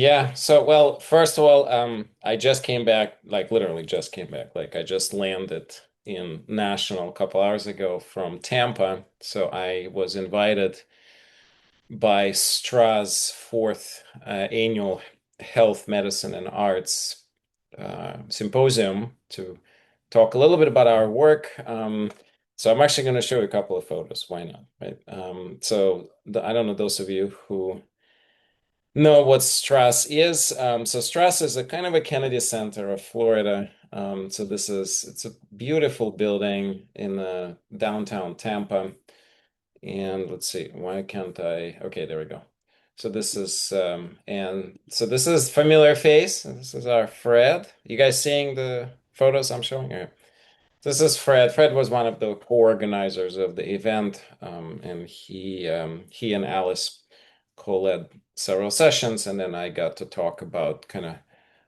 Yeah, so well, first of all, I just came back, like literally just came back. Like I just landed in Nashville a couple hours ago from Tampa. So I was invited by Stra's fourth annual Health, Medicine, and Arts symposium to talk a little bit about our work. So I'm actually going to show you a couple of photos. Why not, right? I don't know those of you who know what Strass is. So Strass is a kind of a Kennedy Center of Florida. So it's a beautiful building in downtown Tampa. And let's see, why can't I? Okay, there we go. So this is familiar face. This is our Fred. You guys seeing the photos I'm showing here? This is Fred. Fred was one of the co-organizers of the event, and he and Alice co-led several sessions, and then I got to talk about kind of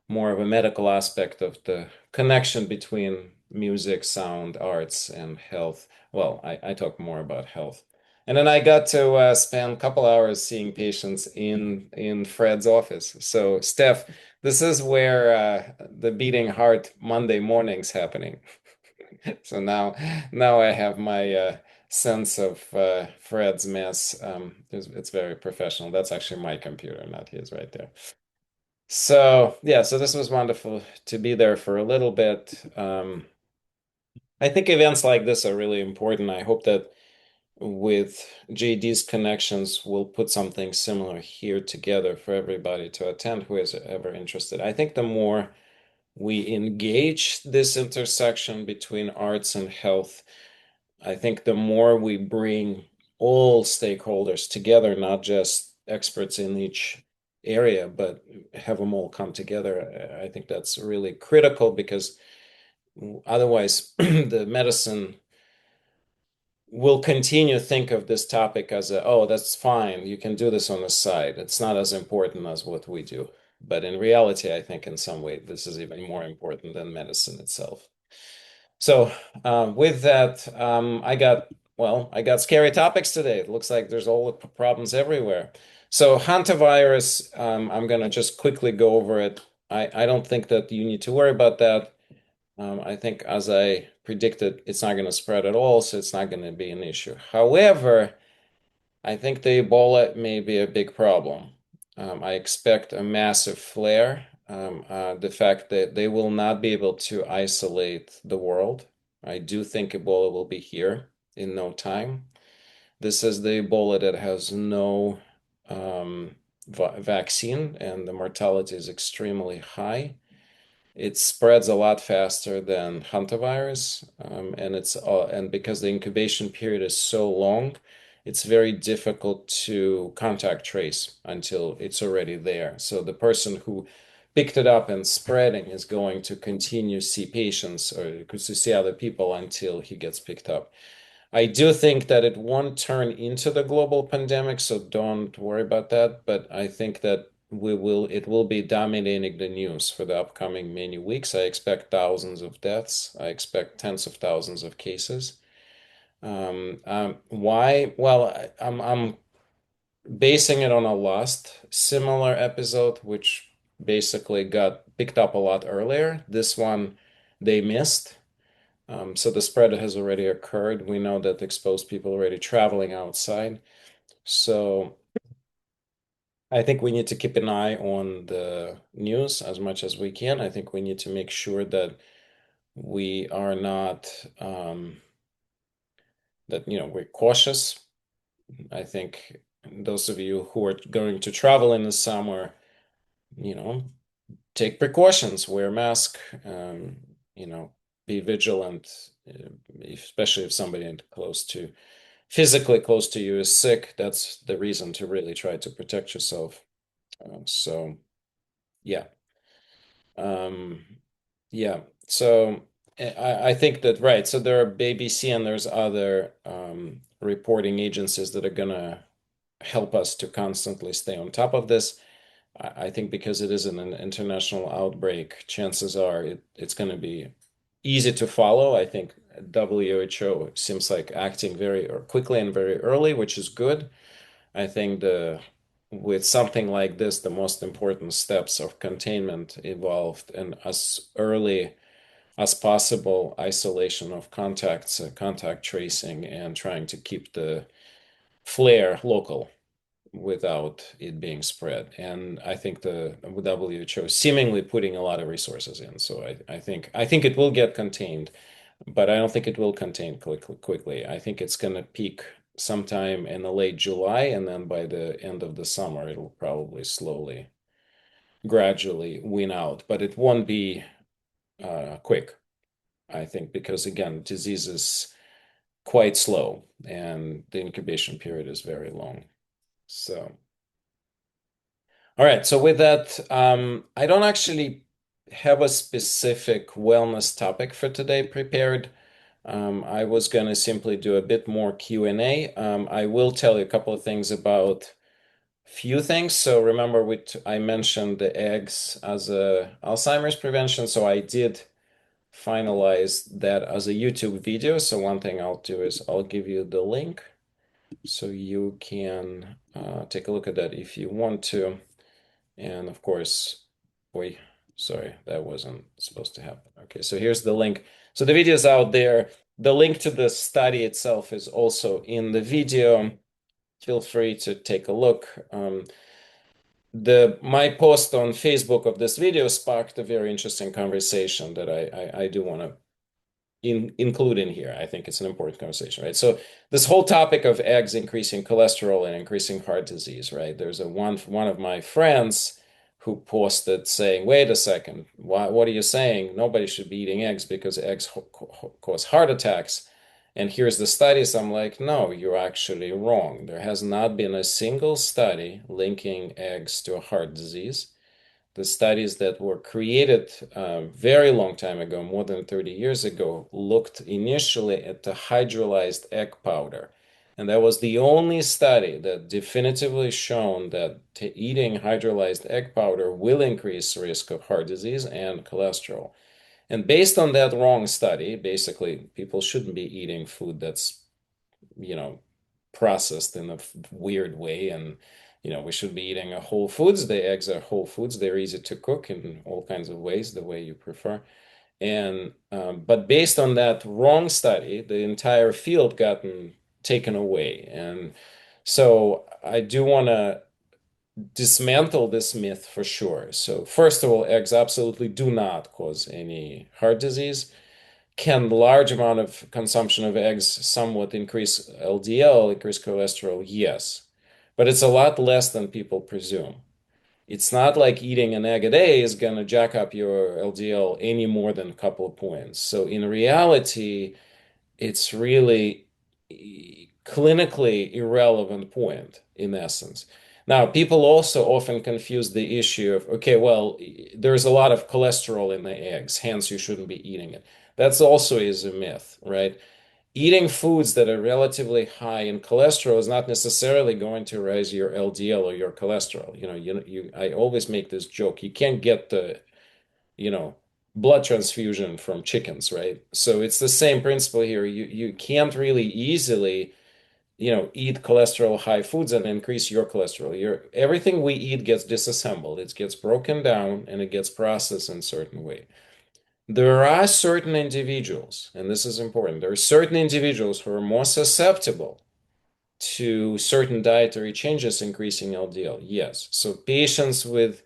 more of a medical aspect of the connection between music, sound, arts, and health. Well, I talk more about health. And then I got to spend a couple hours seeing patients in Fred's office. So, Steph, this is where the beating heart Monday morning's happening. So now I have my sense of Fred's mess. It's very professional. That's actually my computer, not his, right there. So yeah, so this was wonderful to be there for a little bit. I think events like this are really important. I hope that with JD's connections, we'll put something similar here together for everybody to attend who is ever interested. I think the more we engage this intersection between arts and health, I think the more we bring all stakeholders together, not just experts in each area, but have them all come together, I think that's really critical because otherwise the medicine will continue to think of this topic as oh, that's fine. You can do this on the side. It's not as important as what we do. But in reality, I think in some way this is even more important than medicine itself. So with that, I got scary topics today. It looks like there's all the problems everywhere. So hantavirus, I'm gonna just quickly go over it. I don't think that you need to worry about that. I think as I predicted, it's not going to spread at all, so it's not going to be an issue. However, I think the Ebola may be a big problem. I expect a massive flare. The fact that they will not be able to isolate the world. I do think Ebola will be here in no time. This is the Ebola that has no vaccine, and the mortality is extremely high. It spreads a lot faster than hantavirus, and because the incubation period is so long, it's very difficult to contact trace until it's already there. So the person who picked it up and spreading is going to continue to see patients or to see other people until he gets picked up. I do think that it won't turn into the global pandemic, so don't worry about that. But I think that it will be dominating the news for the upcoming many weeks. I expect thousands of deaths. I expect tens of thousands of cases. Why? Well, I'm basing it on a last similar episode, which basically got picked up a lot earlier. This one they missed. So the spread has already occurred. We know that exposed people are already traveling outside. So I think we need to keep an eye on the news as much as we can. I think we need to make sure that we are not we're cautious. I think those of you who are going to travel in the summer, you know, take precautions, wear a mask, you know, be vigilant, especially if somebody physically close to you is sick. That's the reason to really try to protect yourself. So yeah, um, yeah. So I think that right. So there are BBC and there's other reporting agencies that are gonna help us to constantly stay on top of this. I think because it is an international outbreak, chances are it's going to be easy to follow. I think WHO seems like acting very quickly and very early, which is good. I think the with something like this, the most important steps of containment involved in as early as possible isolation of contacts, contact tracing, and trying to keep the flare local without it being spread. And I think the WHO is seemingly putting a lot of resources in. So I think it will get contained, but I don't think it will contain quickly. I think it's going to peak sometime in the late July, and then by the end of the summer, it'll probably slowly, gradually wean out. But it won't be quick, I think, because again, disease is quite slow and the incubation period is very long. So, all right. So with that, I don't actually have a specific wellness topic for today prepared. I was going to simply do a bit more Q&A. I will tell you a couple of things about few things. So remember, I mentioned the eggs as a Alzheimer's prevention. So I did finalize that as a YouTube video. So one thing I'll do is I'll give you the link so you can take a look at that if you want to. And of course, wait, sorry, that wasn't supposed to happen. Okay, so here's the link. So the video is out there. The link to the study itself is also in the video. Feel free to take a look. My post on Facebook of this video sparked a very interesting conversation that I do want to include in here. I think it's an important conversation, right? So this whole topic of eggs increasing cholesterol and increasing heart disease, right? There's one of my friends who posted saying, "Wait a second, what are you saying? Nobody should be eating eggs because eggs cause heart attacks." And here's the studies. I'm like, no, you're actually wrong. There has not been a single study linking eggs to heart disease. The studies that were created a very long time ago, more than 30 years ago, looked initially at the hydrolyzed egg powder. And that was the only study that definitively shown that eating hydrolyzed egg powder will increase risk of heart disease and cholesterol. And based on that wrong study, basically, people shouldn't be eating food that's, processed in a weird way. And, we should be eating a whole foods. The eggs are whole foods. They're easy to cook in all kinds of ways, the way you prefer. And, but based on that wrong study, the entire field gotten taken away. And so I do want to dismantle this myth for sure. So first of all, eggs absolutely do not cause any heart disease. Can large amount of consumption of eggs somewhat increase LDL, increase cholesterol? Yes, but it's a lot less than people presume. It's not like eating an egg a day is going to jack up your LDL any more than a couple of points. So in reality, it's really clinically irrelevant point in essence. Now, people also often confuse the issue of, okay, well, there's a lot of cholesterol in the eggs, hence you shouldn't be eating it. That's also is a myth, right? Eating foods that are relatively high in cholesterol is not necessarily going to raise your LDL or your cholesterol. I always make this joke. You can't get the, you know, blood transfusion from chickens, right? So it's the same principle here. You can't really easily, eat cholesterol high foods and increase your cholesterol. Everything we eat gets disassembled. It gets broken down and it gets processed in a certain way. There are certain individuals, and this is important, there are certain individuals who are more susceptible to certain dietary changes increasing LDL. Yes. So patients with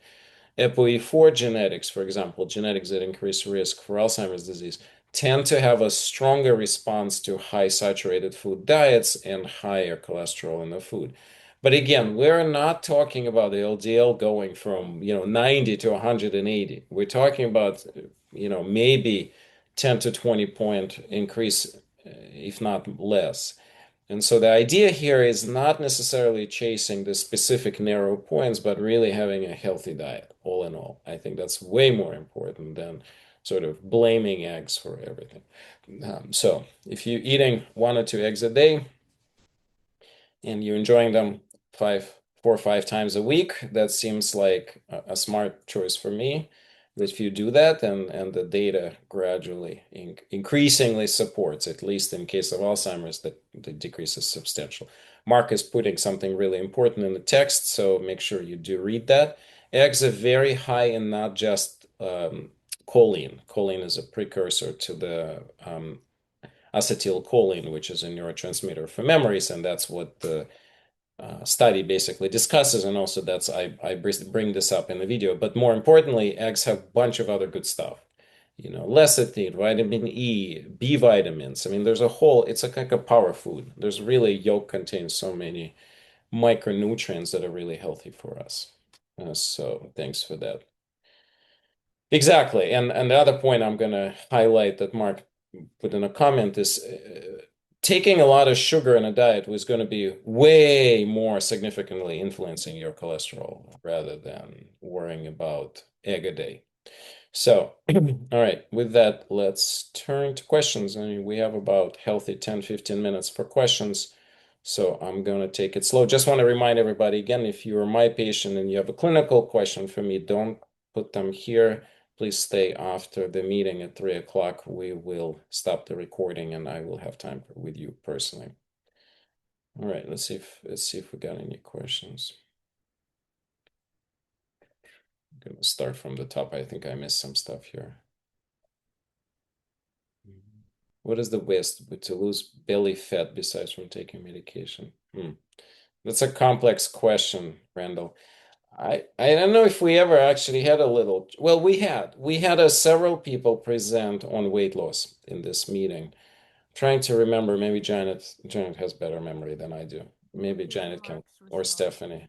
ApoE4 genetics, for example, genetics that increase risk for Alzheimer's disease, tend to have a stronger response to high saturated food diets and higher cholesterol in the food. But again, we're not talking about the LDL going from, 90 to 180. We're talking about, maybe 10 to 20 point increase, if not less. And so the idea here is not necessarily chasing the specific narrow points, but really having a healthy diet, all in all. I think that's way more important than sort of blaming eggs for everything. So if you're eating 1 or 2 eggs a day and you're enjoying them 4 or 5 times a week, that seems like a smart choice for me. That if you do that, and the data gradually increasingly supports, at least in case of Alzheimer's, that the decrease is substantial. Mark is putting something really important in the text, so make sure you do read that. Eggs are very high in not just choline. Choline is a precursor to the acetylcholine, which is a neurotransmitter for memories, and that's what the study basically discusses. And also, I bring this up in the video. But more importantly, eggs have a bunch of other good stuff. Lecithin, vitamin E, B vitamins. I mean, it's like a power food. There's really, yolk contains so many micronutrients that are really healthy for us. So thanks for that. Exactly. And the other point I'm going to highlight that Mark put in a comment is taking a lot of sugar in a diet was going to be way more significantly influencing your cholesterol rather than worrying about egg a day. So, all right, with that, let's turn to questions. I mean, we have about healthy 10-15 minutes for questions. So I'm going to take it slow. Just want to remind everybody again, if you are my patient and you have a clinical question for me, don't put them here. Please stay after the meeting at 3 o'clock. We will stop the recording and I will have time with you personally. All right, let's see if we got any questions. I'm going to start from the top. I think I missed some stuff here. What is the best to lose belly fat besides from taking medication? That's a complex question, Randall. I don't know if we ever actually had a little. Well, we had several people present on weight loss in this meeting. Trying to remember, maybe Janet has better memory than I do. Maybe Janet can, or Stephanie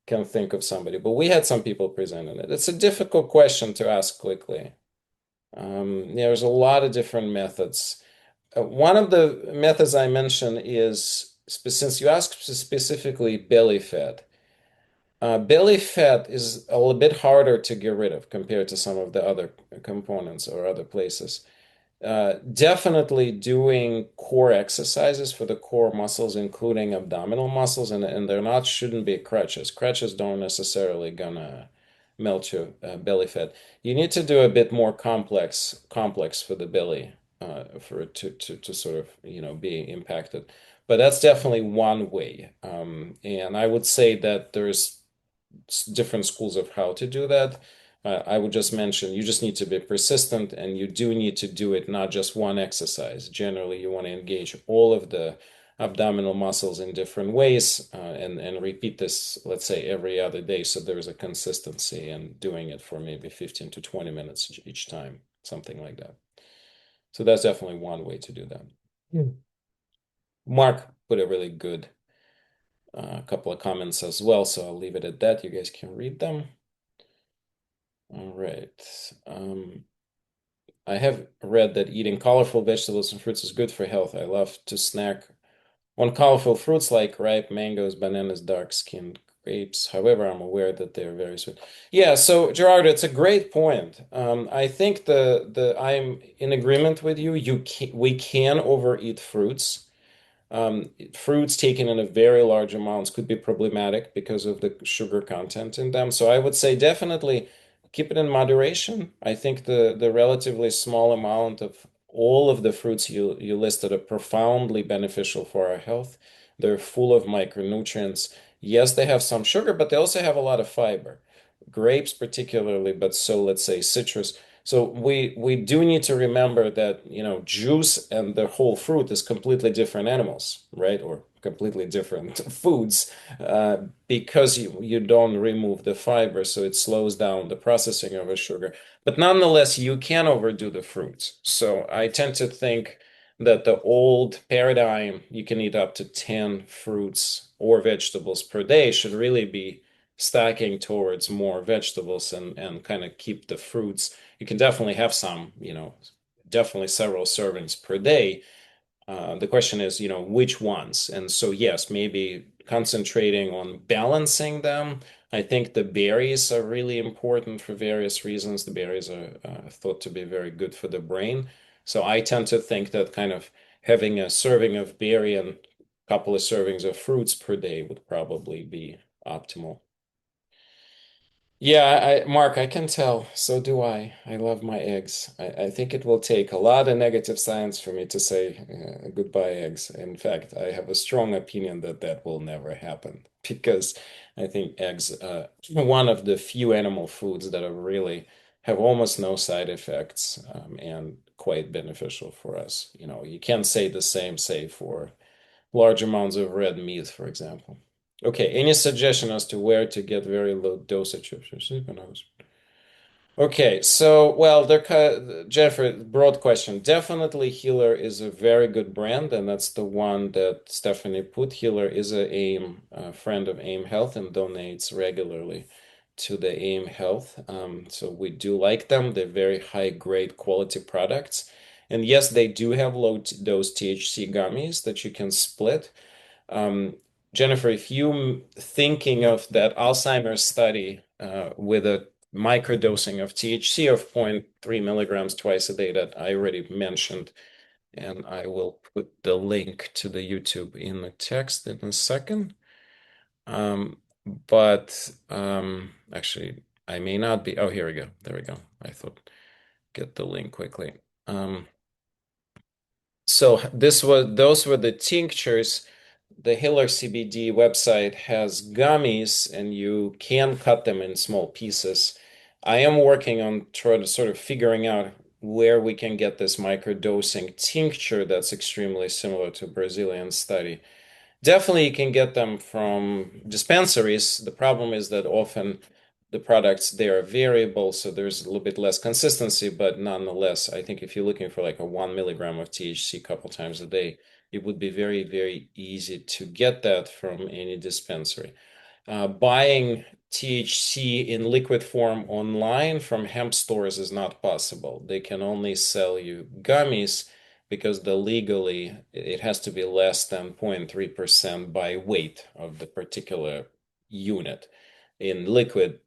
can think of somebody. But we had some people present on it. It's a difficult question to ask quickly. There's a lot of different methods. One of the methods I mentioned is, since you asked specifically belly fat. Belly fat is a little bit harder to get rid of compared to some of the other components or other places. Definitely doing core exercises for the core muscles, including abdominal muscles, and shouldn't be crutches. Crutches don't necessarily gonna melt your belly fat. You need to do a bit more complex for the belly for it to sort of be impacted. But that's definitely one way. And I would say that there's different schools of how to do that. I would just mention you just need to be persistent and you do need to do it not just one exercise. Generally, you want to engage all of the abdominal muscles in different ways and repeat this, let's say, every other day. So there's a consistency and doing it for maybe 15 to 20 minutes each time, something like that. So that's definitely one way to do that. Mark put a really good couple of comments as well, so I'll leave it at that. You guys can read them. All right. I have read that eating colorful vegetables and fruits is good for health. I love to snack on colorful fruits like ripe mangoes, bananas, dark-skinned grapes. However, I'm aware that they're very sweet. Yeah, so Gerard, it's a great point. I think I'm in agreement with you. We can overeat fruits. Fruits taken in a very large amounts could be problematic because of the sugar content in them. So I would say definitely keep it in moderation. I think the relatively small amount of all of the fruits you listed are profoundly beneficial for our health. They're full of micronutrients. Yes, they have some sugar, but they also have a lot of fiber. Grapes particularly, but so let's say citrus. So we do need to remember that, juice and the whole fruit is completely different animals, right? Or completely different foods, because you don't remove the fiber, so it slows down the processing of a sugar. But nonetheless, you can overdo the fruits. So I tend to think that the old paradigm, you can eat up to 10 fruits or vegetables per day, should really be stacking towards more vegetables and kind of keep the fruits. You can definitely have some, definitely several servings per day. The question is, which ones? And so, yes, maybe concentrating on balancing them. I think the berries are really important for various reasons. The berries are thought to be very good for the brain. So I tend to think that kind of having a serving of berry and a couple of servings of fruits per day would probably be optimal. Yeah, Mark, I can tell. So do I. I love my eggs. I think it will take a lot of negative science for me to say goodbye, eggs. In fact, I have a strong opinion that that will never happen because I think eggs, one of the few animal foods that are really have almost no side effects and quite beneficial for us. You know, you can't say the same, say, for large amounts of red meat, for example. Okay, any suggestion as to where to get very low dosage of sleepinose? Okay, so well, Jeffrey, broad question. Definitely Healer is a very good brand, and that's the one that Stephanie put. Healer is a friend of AIM Health and donates regularly to the AIM Health. So we do like them. They're very high grade quality products. And yes, they do have low dose THC gummies that you can split. Um, Jennifer, if you thinking of that Alzheimer's study with a microdosing of THC of zero point 0.3 milligrams twice a day that I already mentioned, and I will put the link to the YouTube in the text in a second. Um, but actually, I may not be. Oh, here we go. There we go. I thought get the link quickly. So this was those were the tinctures. The Hiller CBD website has gummies, and you can cut them in small pieces. I am working on trying to sort of figuring out where we can get this microdosing tincture that's extremely similar to Brazilian study. Definitely, you can get them from dispensaries. The problem is that often the products they are variable, so there's a little bit less consistency, but nonetheless, I think if you're looking for like a 1 milligram of THC a couple times a day, it would be very, very easy to get that from any dispensary. Buying THC in liquid form online from hemp stores is not possible. They can only sell you gummies because the legally it has to be less than 0.3% by weight of the particular unit. In liquid,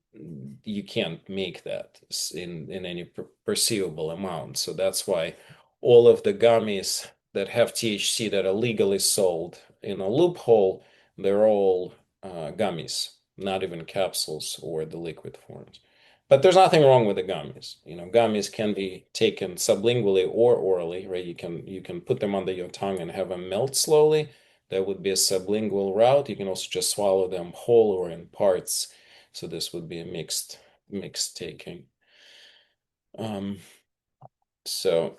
you can't make that in any perceivable amount. So that's why all of the gummies that have THC that are legally sold in a loophole, they're all gummies, not even capsules or the liquid forms. But there's nothing wrong with the gummies. You know, gummies can be taken sublingually or orally, right? You can put them under your tongue and have them melt slowly. That would be a sublingual route. You can also just swallow them whole or in parts. So this would be a mixed taking. Um, so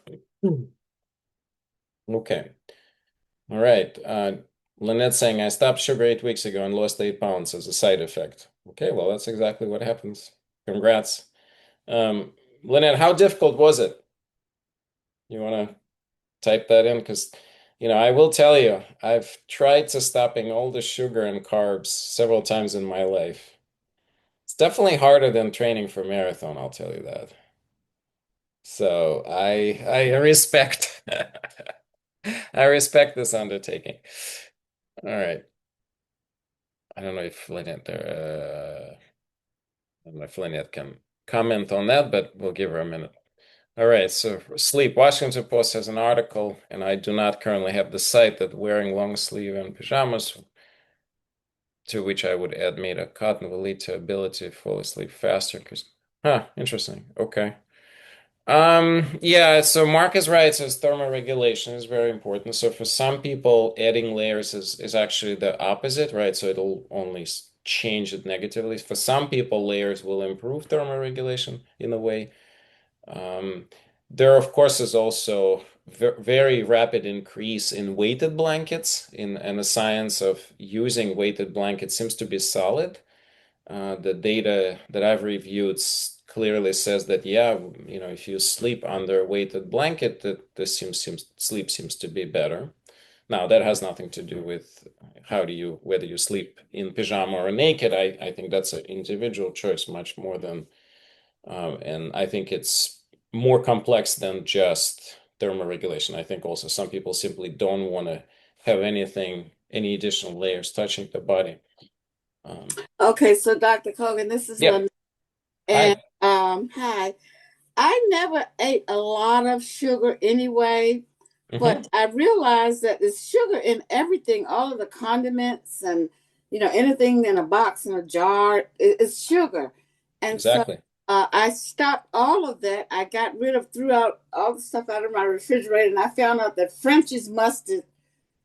okay. All right. Lynette's saying I stopped sugar 8 weeks ago and lost 8 pounds as a side effect. Okay, well, that's exactly what happens. Congrats. Um, Lynette, how difficult was it? You want to type that in? Because, I will tell you, I've tried to stopping all the sugar and carbs several times in my life. It's definitely harder than training for marathon, I'll tell you that. So I respect I respect this undertaking. All right. I don't know if Lynette can comment on that, but we'll give her a minute. All right, so sleep. Washington Post has an article, and I do not currently have the site that wearing long sleeve and pajamas, to which I would add made a cotton will lead to ability to fall asleep faster. Because, interesting. Okay. Yeah, so Mark is right. Says thermoregulation is very important. So for some people, adding layers is actually the opposite, right? So it'll only change it negatively. For some people, layers will improve thermoregulation in a way. Um, there, of course, is also very rapid increase in weighted blankets, and the science of using weighted blankets seems to be solid. The data that I've reviewed clearly says that, yeah, if you sleep under a weighted blanket, that sleep seems to be better. Now, that has nothing to do with whether you sleep in pajama or naked. I think that's an individual choice much more than, and I think it's more complex than just thermoregulation. I think also some people simply don't want to have any additional layers touching the body. Um, Okay, so Dr. Kogan, this is yep. Lynn. And Hi. hi. I never ate a lot of sugar anyway, Hmm. but I realized that there's sugar in everything, all of the condiments and anything in a box in a jar is sugar. And so Exactly. I stopped all of that. I got rid of, threw out all the stuff out of my refrigerator, and I found out that French's mustard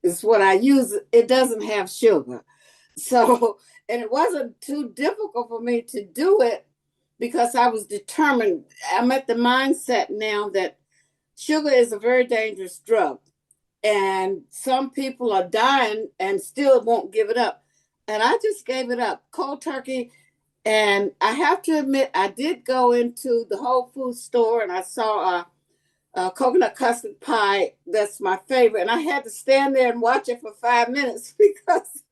is what I use. It doesn't have sugar. So, and it wasn't too difficult for me to do it because I was determined. I'm at the mindset now that sugar is a very dangerous drug. And some people are dying and still won't give it up. And I just gave it up cold turkey. And I have to admit, I did go into the Whole Foods store and I saw a coconut custard pie. That's my favorite. And I had to stand there and watch it for 5 minutes because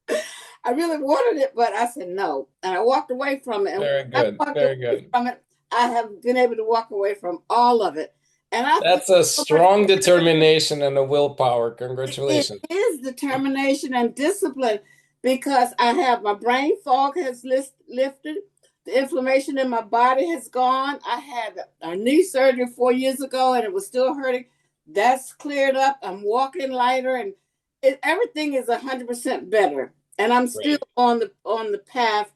I really wanted it, but I said no. And I walked away from it. And when Very I good. walked Very away good. from it, I have been able to walk away from all of it. And I feel That's a so much strong better. determination and a willpower. It Congratulations. is determination and discipline because I have my brain fog has lifted. The inflammation in my body has gone. I had a knee surgery 4 years ago and it was still hurting. That's cleared up. I'm walking lighter and everything is 100% better. And I'm still Great. on the path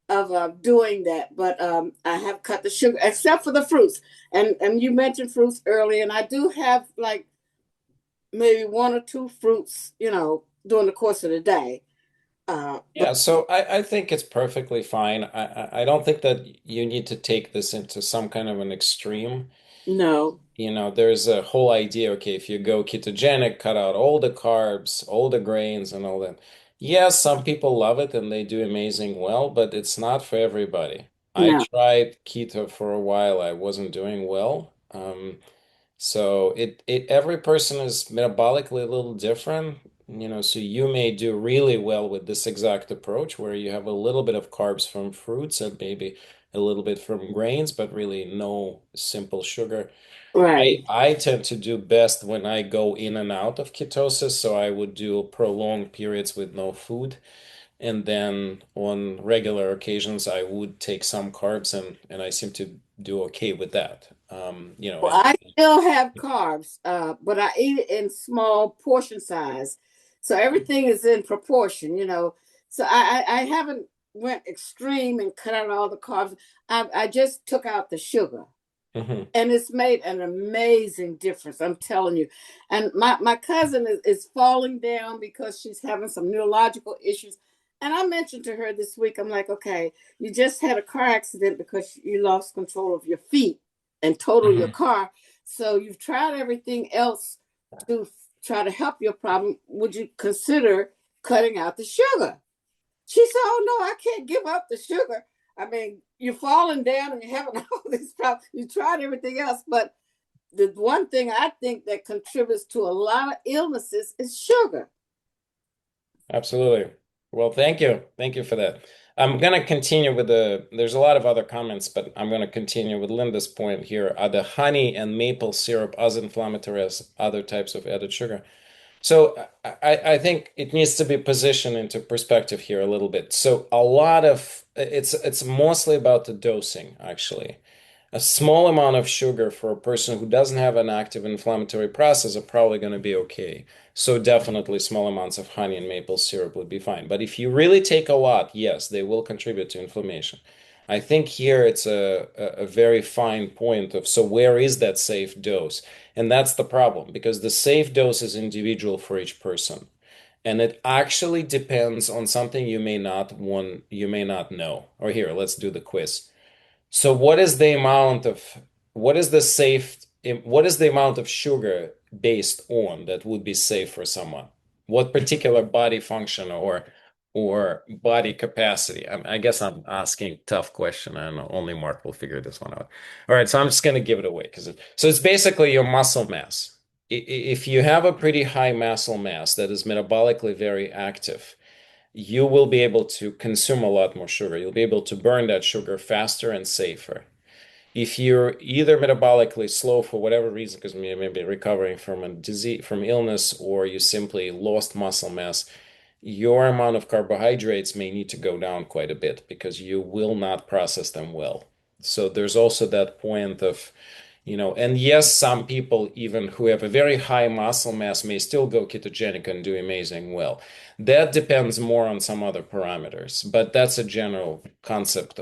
of doing that. But I have cut the sugar, except for the fruits. And you mentioned fruits earlier, and I do have like maybe one or two fruits, during the course of the day. But Yeah, so I think it's perfectly fine. I don't think that you need to take this into some kind of an extreme. no, There's a whole idea, okay, if you go ketogenic, cut out all the carbs, all the grains and all that. Yes, some people love it and they do amazing well, but it's not for everybody. I no, tried keto for a while. I wasn't doing well. So it every person is metabolically a little different, so you may do really well with this exact approach where you have a little bit of carbs from fruits and maybe a little bit from grains, but really no simple sugar. right. I tend to do best when I go in and out of ketosis, so I would do prolonged periods with no food. And then on regular occasions, I would take some carbs and I seem to do okay with that. Well, And I still have carbs, but I eat it in small portion size, so everything is in proportion. So I haven't went extreme and cut out all the carbs. I just took out the sugar. Mhm. And it's made an amazing difference, I'm telling you. And my cousin is falling down because she's having some neurological issues. And I mentioned to her this week, I'm like, okay, you just had a car accident because you lost control of your feet and total your Mhm. car. So you've tried everything else to try to help your problem. Would you consider cutting out the sugar? She said, "Oh no, I can't give up the sugar. I mean, you're falling down and you're having all these problems. You tried everything else, but the one thing I think that contributes to a lot of illnesses is sugar." Absolutely. Well, thank you. Thank you for that. I'm going to continue with there's a lot of other comments, but I'm going to continue with Linda's point here. Are the honey and maple syrup as inflammatory as other types of added sugar? So I think it needs to be positioned into perspective here a little bit. So a lot of it's mostly about the dosing, actually. A small amount of sugar for a person who doesn't have an active inflammatory process are probably going to be okay. So definitely small amounts of honey and maple syrup would be fine. But if you really take a lot, yes, they will contribute to inflammation. I think here it's a very fine point of so where is that safe dose? And that's the problem because the safe dose is individual for each person. And it actually depends on something you may not know. Or here, let's do the quiz. So what is the safe, what is the amount of sugar based on that would be safe for someone? What particular body function or body capacity? I guess I'm asking tough question. I know only Mark will figure this one out. All right, so I'm just going to give it away so it's basically your muscle mass. If you have a pretty high muscle mass that is metabolically very active, you will be able to consume a lot more sugar. You'll be able to burn that sugar faster and safer. If you're either metabolically slow for whatever reason, because you may be recovering from a disease, from illness, or you simply lost muscle mass, your amount of carbohydrates may need to go down quite a bit because you will not process them well. So there's also that point of, and yes, some people even who have a very high muscle mass may still go ketogenic and do amazing well. That depends more on some other parameters, but that's a general concept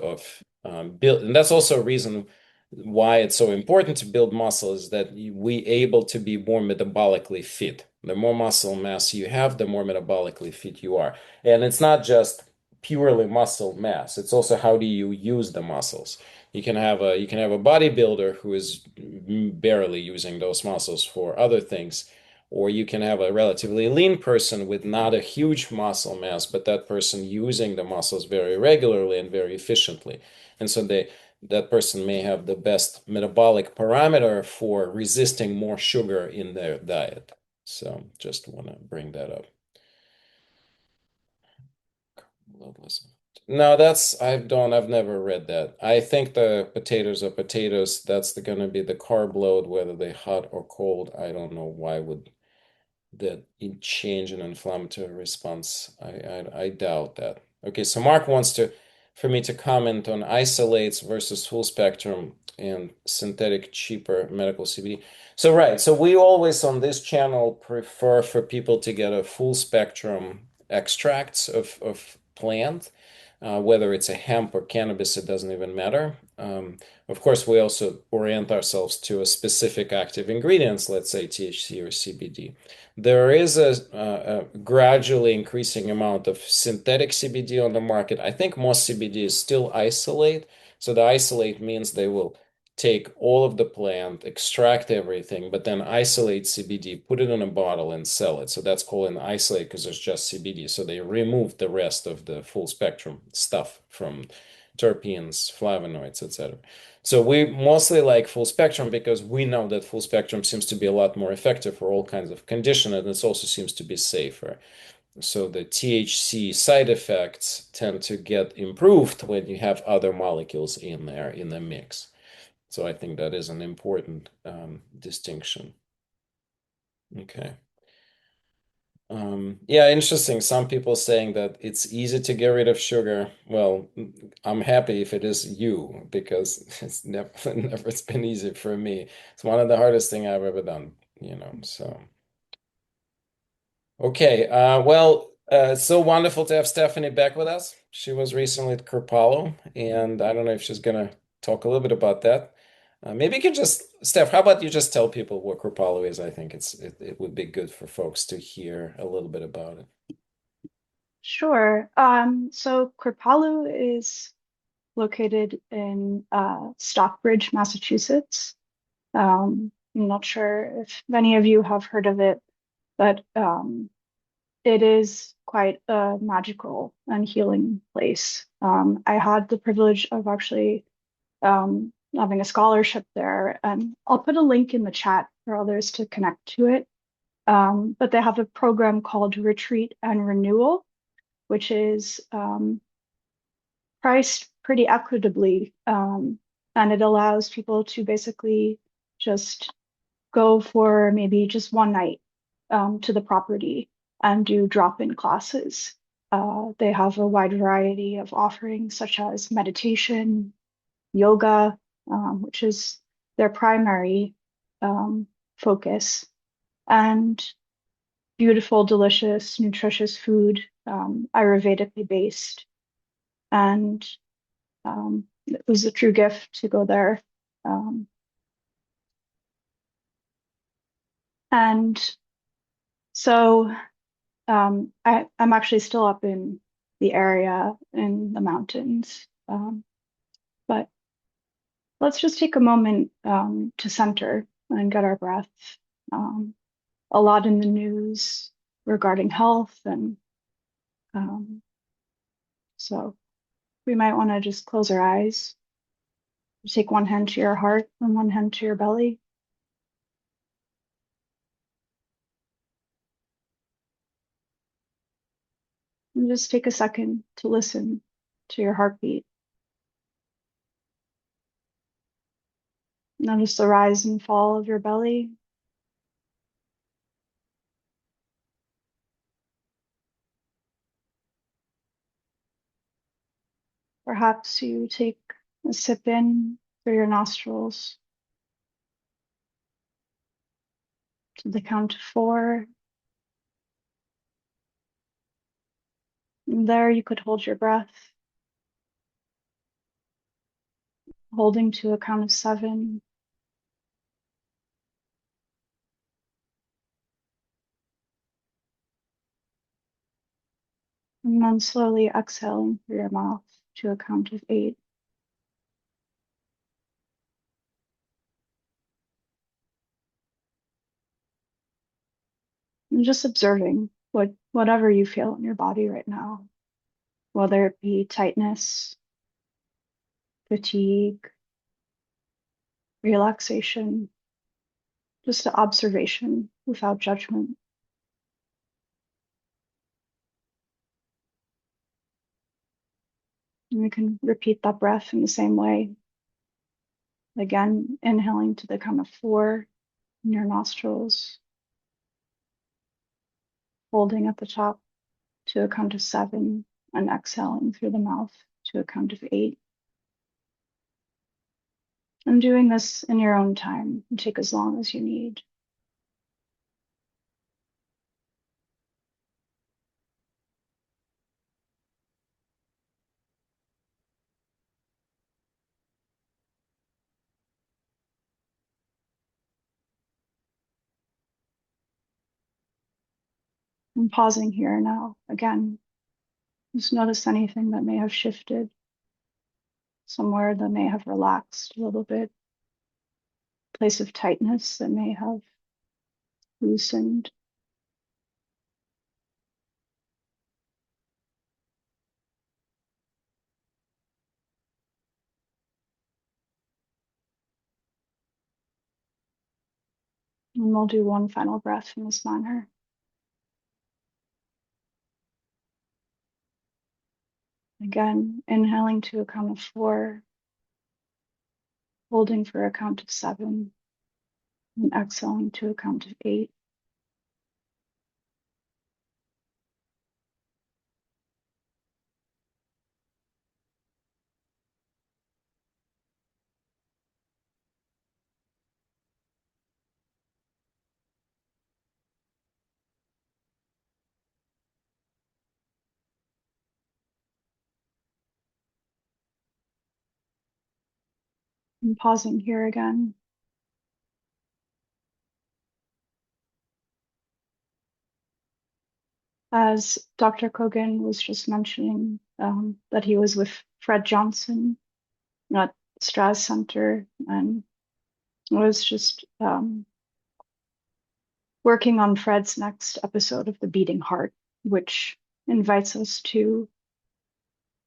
build, and that's also a reason why it's so important to build muscle is that we able to be more metabolically fit. The more muscle mass you have, the more metabolically fit you are. And it's not just purely muscle mass. It's also how do you use the muscles. You can have a bodybuilder who is barely using those muscles for other things, or you can have a relatively lean person with not a huge muscle mass, but that person using the muscles very regularly and very efficiently. And so that person may have the best metabolic parameter for resisting more sugar in their diet. So just want to bring that up. No, I've never read that. I think the potatoes are potatoes. That's gonna be the carb load, whether they hot or cold. I don't know why would that change an inflammatory response. I doubt that. Okay, so Mark wants for me to comment on isolates versus full spectrum and synthetic cheaper medical CBD. So right, so we always on this channel prefer for people to get a full spectrum extracts of plant, whether it's a hemp or cannabis, it doesn't even matter. Of course, we also orient ourselves to a specific active ingredients, let's say THC or CBD. There is a gradually increasing amount of synthetic CBD on the market. I think most CBD is still isolate. So the isolate means they will take all of the plant, extract everything, but then isolate CBD, put it in a bottle and sell it. So that's called an isolate because it's just CBD. So they remove the rest of the full spectrum stuff from terpenes, flavonoids, etc. So we mostly like full spectrum because we know that full spectrum seems to be a lot more effective for all kinds of conditions, and it also seems to be safer. So the THC side effects tend to get improved when you have other molecules in there in the mix. So I think that is an important distinction. Okay. Yeah, interesting. Some people saying that it's easy to get rid of sugar. Well, I'm happy if it is you because it's never it's been easy for me. It's one of the hardest thing I've ever done. So okay. It's so wonderful to have Stephanie back with us. She was recently at Kripalu, and I don't know if she's gonna talk a little bit about that. Maybe you can just, Steph, how about you just tell people what Kripalu is? I think it would be good for folks to hear a little bit about it. Sure. So Kripalu is located in Stockbridge, Massachusetts. I'm not sure if many of you have heard of it, but it is quite a magical and healing place. I had the privilege of actually having a scholarship there, and I'll put a link in the chat for others to connect to it. But they have a program called Retreat and Renewal, which is priced pretty equitably. And it allows people to basically just go for maybe just one night to the property and do drop-in classes. They have a wide variety of offerings such as meditation, yoga, which is their primary focus, and beautiful, delicious, nutritious food, Ayurvedically based. And it was a true gift to go there. And so I'm actually still up in the area in the mountains. But let's just take a moment to center and get our breath. A lot in the news regarding health, and so we might want to just close our eyes, take one hand to your heart and one hand to your belly. And just take a second to listen to your heartbeat. Notice the rise and fall of your belly. Perhaps you take a sip in through your nostrils to the count of 4. And there you could hold your breath. holding to a count of 7. And then slowly exhaling through your mouth to a count of 8. And just observing whatever you feel in your body right now, whether it be tightness, fatigue, relaxation, just an observation without judgment. And we can repeat that breath in the same way. Again, inhaling to the count of 4 in your nostrils, holding at the top to a count of 7, and exhaling through the mouth to a count of 8. And doing this in your own time. Take as long as you need. And pausing here now, again, just notice anything that may have shifted, somewhere that may have relaxed a little bit, place of tightness that may have loosened. And we'll do one final breath in this manner. Again, inhaling to a count of 4, holding for a count of 7, and exhaling to a count of 8. And pausing here again. As Dr. Kogan was just mentioning, that he was with Fred Johnson at Strauss Center and was just working on Fred's next episode of The Beating Heart, which invites us to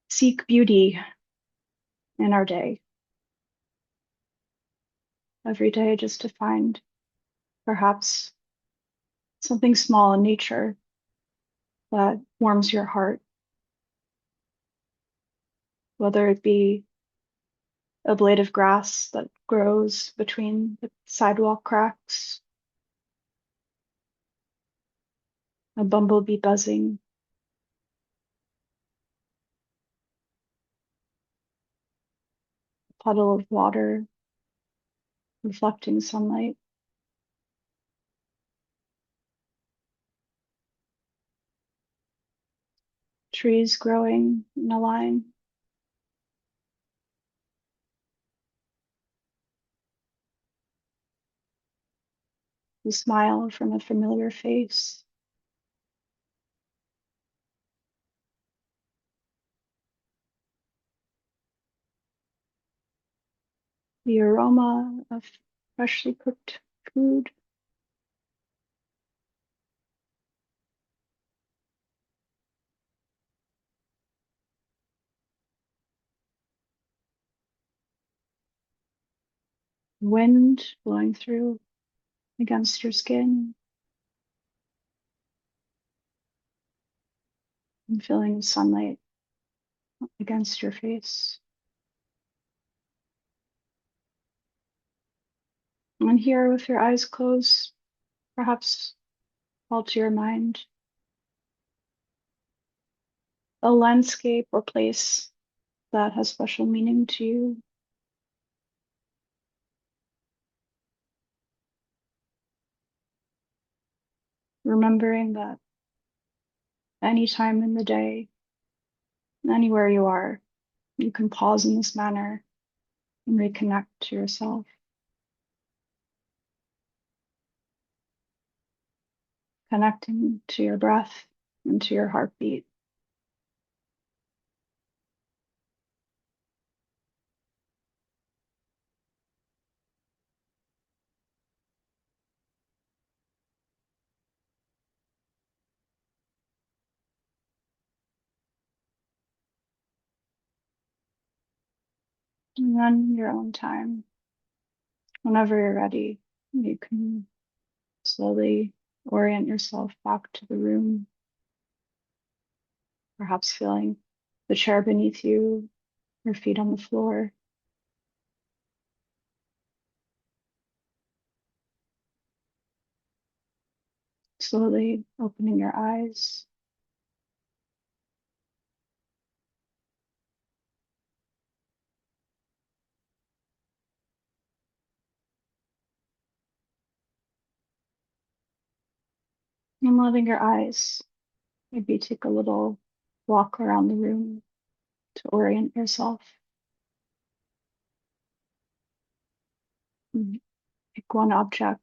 seek beauty in our day. Every day, just to find perhaps something small in nature that warms your heart, whether it be a blade of grass that grows between the sidewalk cracks, a bumblebee buzzing, a puddle of water reflecting sunlight, trees growing in a line, the smile from a familiar face, the aroma of freshly cooked food, wind blowing through against your skin, and feeling sunlight against your face. And here, with your eyes closed, perhaps call to your mind a landscape or place that has special meaning to you. Remembering that any time in the day, anywhere you are, you can pause in this manner and reconnect to yourself. Connecting to your breath and to your heartbeat. And then your own time, whenever you're ready, you can slowly orient yourself back to the room, perhaps feeling the chair beneath you, your feet on the floor. Slowly opening your eyes. And letting your eyes maybe take a little walk around the room to orient yourself. And pick one object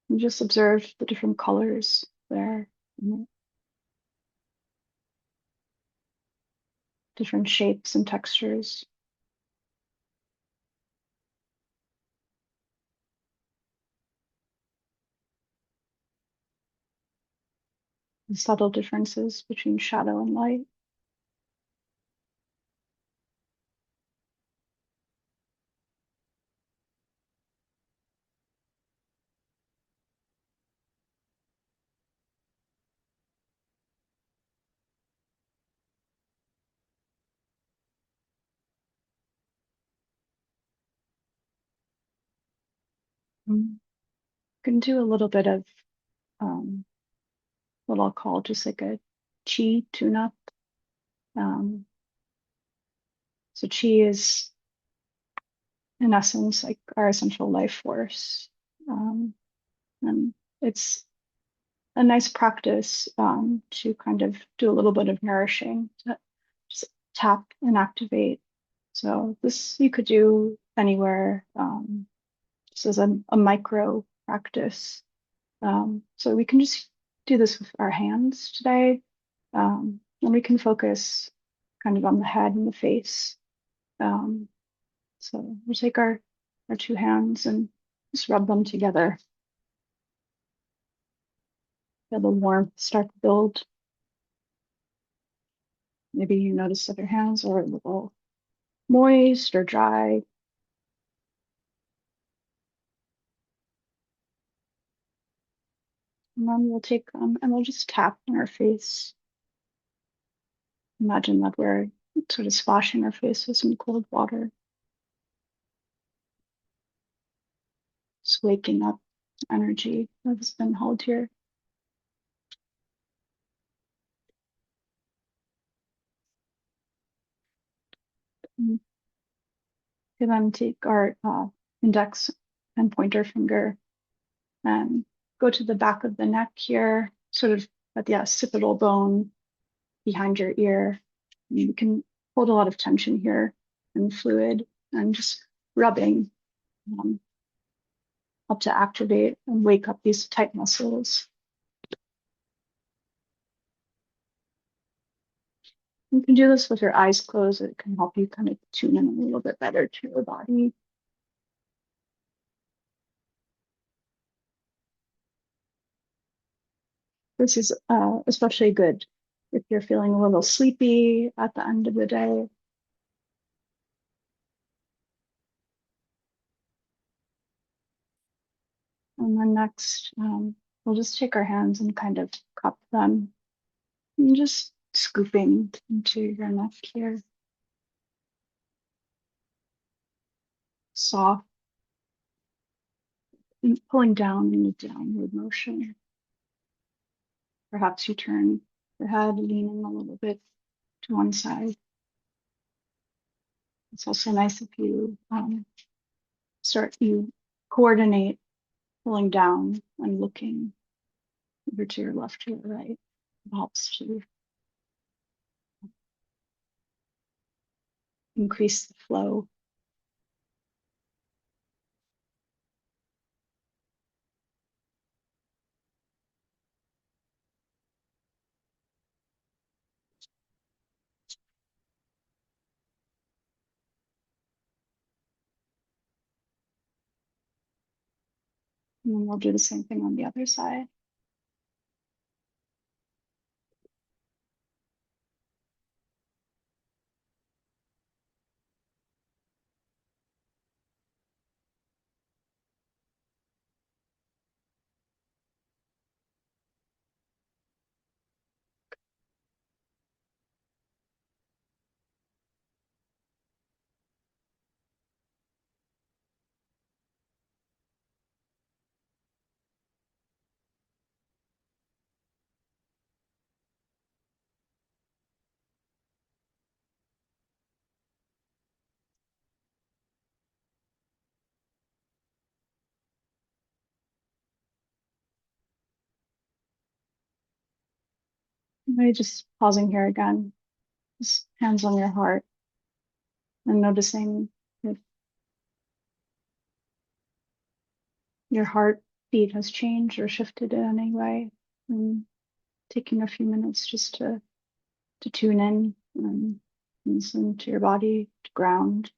and just observe the different colors there, and different shapes and textures. The subtle differences between shadow and light. You can do a little bit of what I'll call just like a chi tune-up. Um, so chi is, in essence, like our essential life force. And it's a nice practice to kind of do a little bit of nourishing, to just tap and activate. So this you could do anywhere. This is a micro practice. So we can just do this with our hands today. And we can focus kind of on the head and the face. So we'll take our two hands and just rub them together. Feel the warmth start to build. Maybe you notice that your hands are a little moist or dry. And then we'll take them and we'll just tap on our face. Imagine that we're sort of splashing our face with some cold water. Just waking up energy that's been held here. And then take our index and pointer finger and go to the back of the neck here, sort of at the occipital bone behind your ear. And you can hold a lot of tension here and fluid and just rubbing help to activate and wake up these tight muscles. You can do this with your eyes closed. It can help you kind of tune in a little bit better to your body. This is especially good if you're feeling a little sleepy at the end of the day. And then next, we'll just take our hands and kind of cup them and just scooping into your neck here. Soft, and pulling down in a downward motion. Perhaps you turn your head, leaning a little bit to one side. It's also nice if you you coordinate pulling down and looking either to your left or your right. It helps to increase the flow. And then we'll do the same thing on the other side. Maybe just pausing here again, just hands on your heart and noticing if your heartbeat has changed or shifted in any way. And taking a few minutes just to tune in and listen to your body, to ground.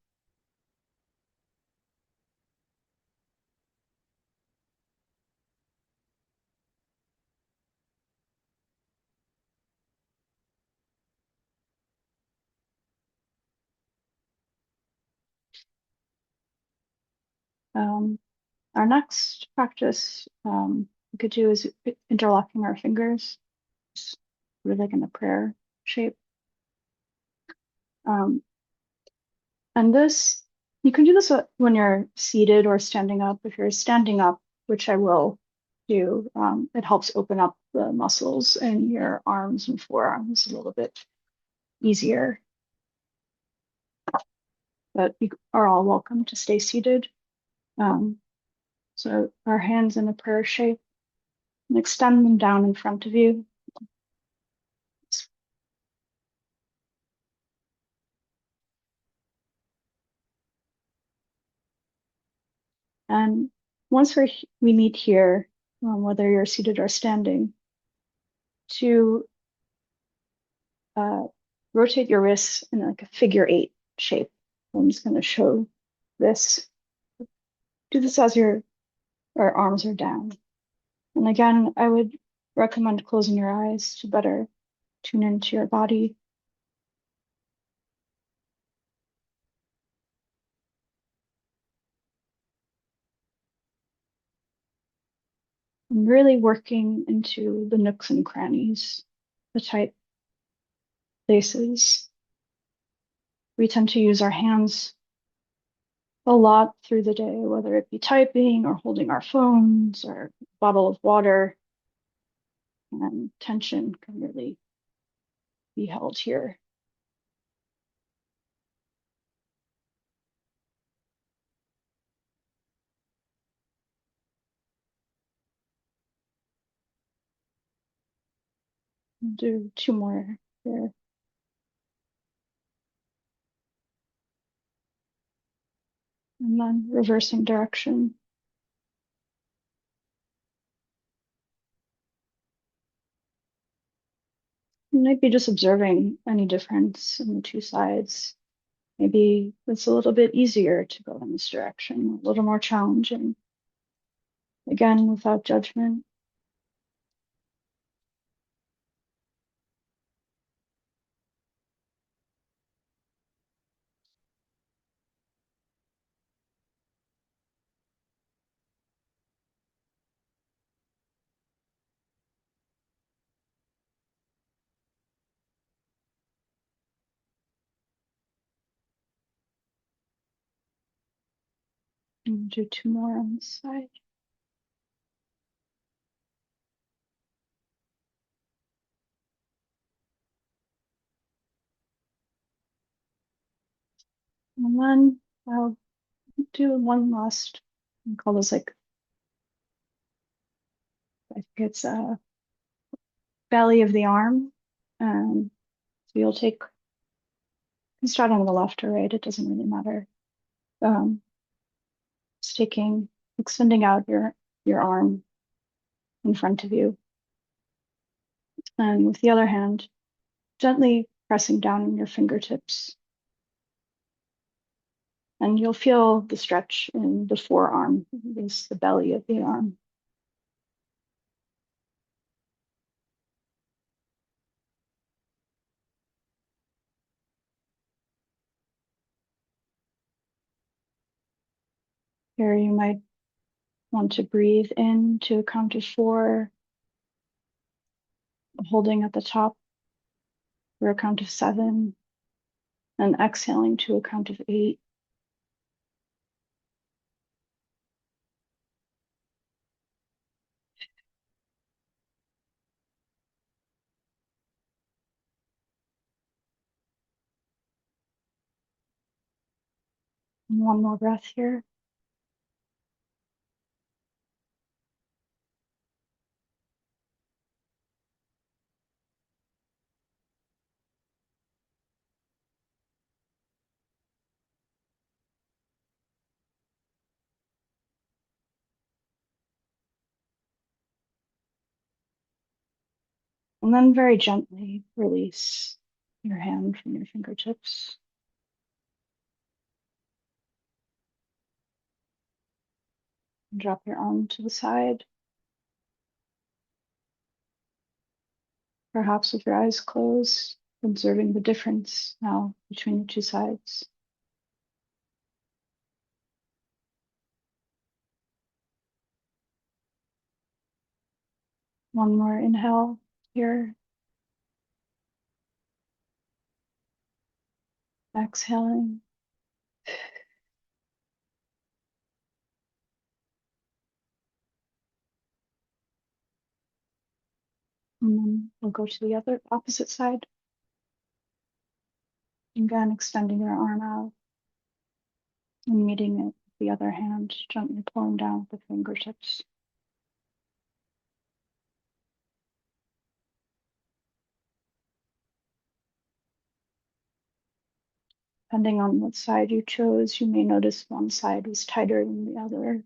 Our next practice we could do is interlocking our fingers, just really like in a prayer shape. And this, you can do this when you're seated or standing up. If you're standing up, which I will do, it helps open up the muscles in your arms and forearms a little bit easier. But you are all welcome to stay seated. So our hands in a prayer shape, and extend them down in front of you. And once we meet here, whether you're seated or standing, to rotate your wrists in like a figure 8 shape. I'm just going to show this. Do this as your arms are down. And again, I would recommend closing your eyes to better tune into your body. I'm really working into the nooks and crannies, the tight places. We tend to use our hands a lot through the day, whether it be typing or holding our phones or a bottle of water. And tension can really be held here. I'll do 2 more here. And then reversing direction. You might be just observing any difference in the 2 sides. Maybe it's a little bit easier to go in this direction, a little more challenging. Again, without judgment. And do 2 more on this side. And then I'll do one last, I call this like, I think it's a belly of the arm. So you'll take, you can start on the left or right, it doesn't really matter. Just extending out your arm in front of you. And with the other hand, gently pressing down on your fingertips. And you'll feel the stretch in the forearm, at least the belly of the arm. Here you might want to breathe in to a count of 4, holding at the top for a count of 7, and exhaling to a count of 8. And one more breath here. And then very gently release your hand from your fingertips. And drop your arm to the side, perhaps with your eyes closed, observing the difference now between the two sides. One more inhale here. Exhaling. And then we'll go to the other opposite side. Again, extending your arm out and meeting it with the other hand, gently pulling down with the fingertips. Depending on what side you chose, you may notice one side was tighter than the other.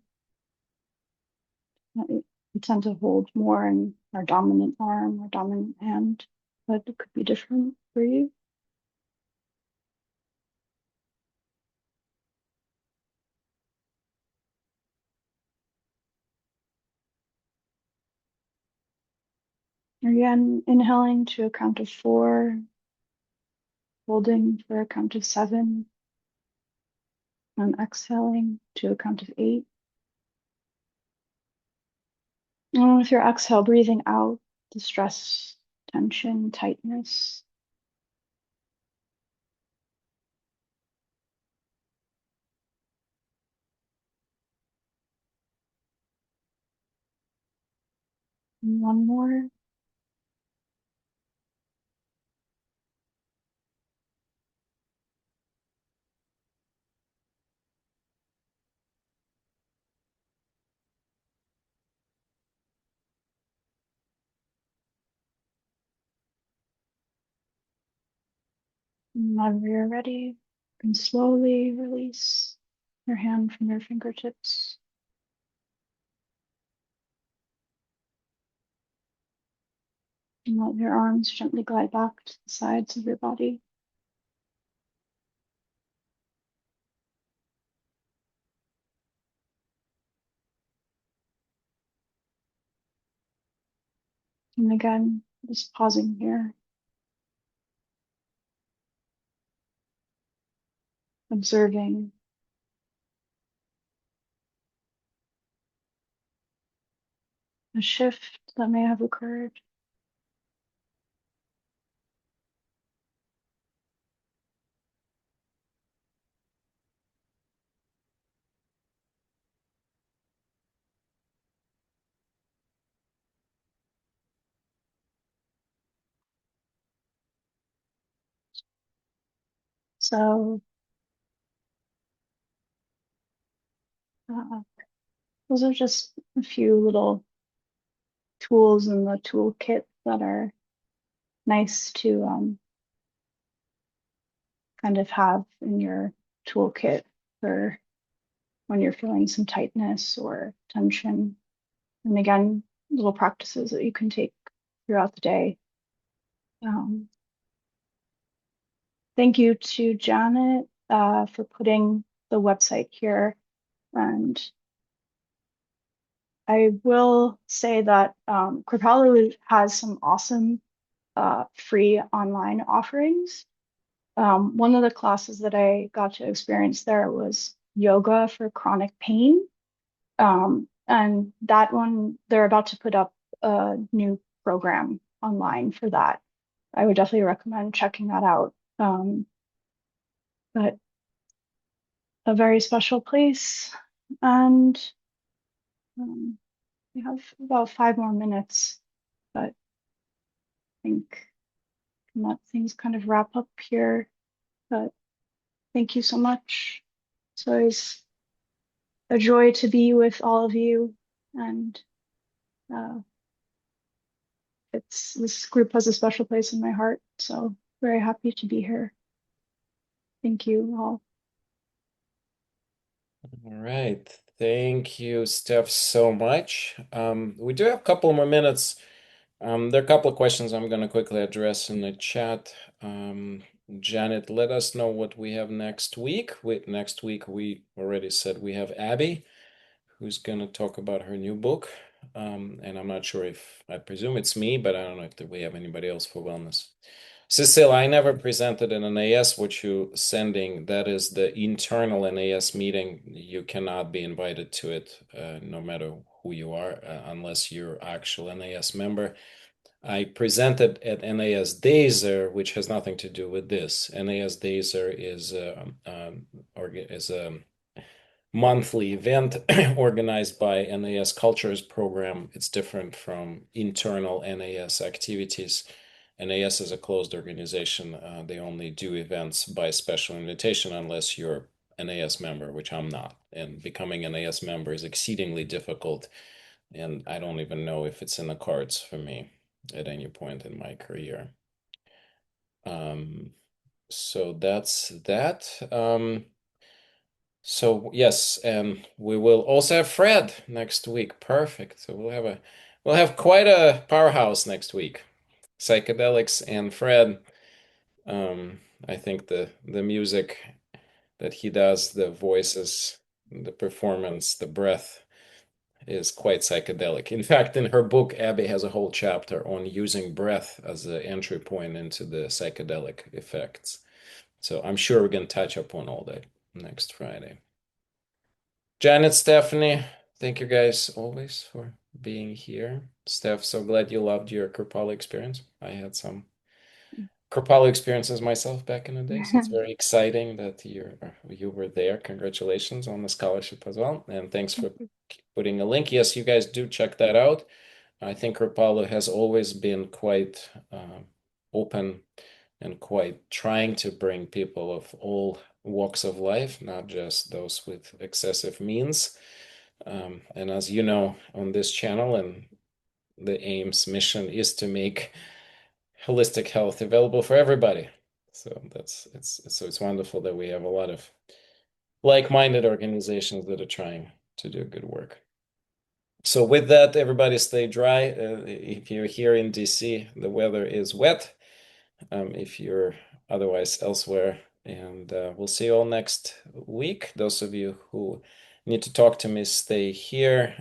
We tend to hold more in our dominant arm or dominant hand, but it could be different for you. Again, inhaling to a count of 4, holding for a count of 7, and exhaling to a count of 8. And with your exhale, breathing out the stress, tension, tightness. And one more. And whenever you're ready, you can slowly release your hand from your fingertips. And let your arms gently glide back to the sides of your body. And again, just pausing here, observing a shift that may have occurred. So uh, those are just a few little tools in the toolkit that are nice to kind of have in your toolkit for when you're feeling some tightness or tension. And again, little practices that you can take throughout the day. Um, Thank you to Janet for putting the website here. And I will say that Kripalu has some awesome free online offerings. One of the classes that I got to experience there was yoga for chronic pain. And that one, they're about to put up a new program online for that. I would definitely recommend checking that out. But a very special place. And we have about 5 more minutes, but I think let things kind of wrap up here. But thank you so much. It's always a joy to be with all of you. And uh, this group has a special place in my heart. So very happy to be here. Thank you all. All right. Thank you, Steph, so much. We do have a couple more minutes. There are a couple of questions I'm going to quickly address in the chat. Janet, let us know what we have next week. Next week, we already said we have Abbie, who's going to talk about her new book. And I'm not sure if, I presume it's me, but I don't know if we have anybody else for wellness. Cecile, I never presented an NAS, what you sending. That is the internal NAS meeting. You cannot be invited to it, no matter who you are, unless you're actual NAS member. I presented at NAS Dazer, which has nothing to do with this. NAS Dazer is a monthly event organized by NAS Cultures program. It's different from internal NAS activities. NAS is a closed organization. They only do events by special invitation unless you're an NAS member, which I'm not. And becoming an NAS member is exceedingly difficult. And I don't even know if it's in the cards for me at any point in my career. So that's that. So yes, and we will also have Fred next week. Perfect. So we'll have quite a powerhouse next week. Psychedelics and Fred. I think the music that he does, the voices, the performance, the breath is quite psychedelic. In fact, in her book, Abbie has a whole chapter on using breath as the entry point into the psychedelic effects. So I'm sure we're going to touch upon all that next Friday. Janet, Stephanie, thank you guys always for being here. Steph, so glad you loved your Kripalu experience. I had some Kripalu experiences myself back in the day, so it's very exciting that you were there. Congratulations on the scholarship as well, and thanks for putting a link. Yes, you guys do check that out. I think Kripalu has always been quite open and quite trying to bring people of all walks of life, not just those with excessive means. And as you know, on this channel, and the AIM's mission is to make holistic health available for everybody. So it's wonderful that we have a lot of like-minded organizations that are trying to do good work. So with that, everybody stay dry. If you're here in DC, the weather is wet. If you're otherwise elsewhere, and we'll see you all next week. Those of you who need to talk to me, stay here.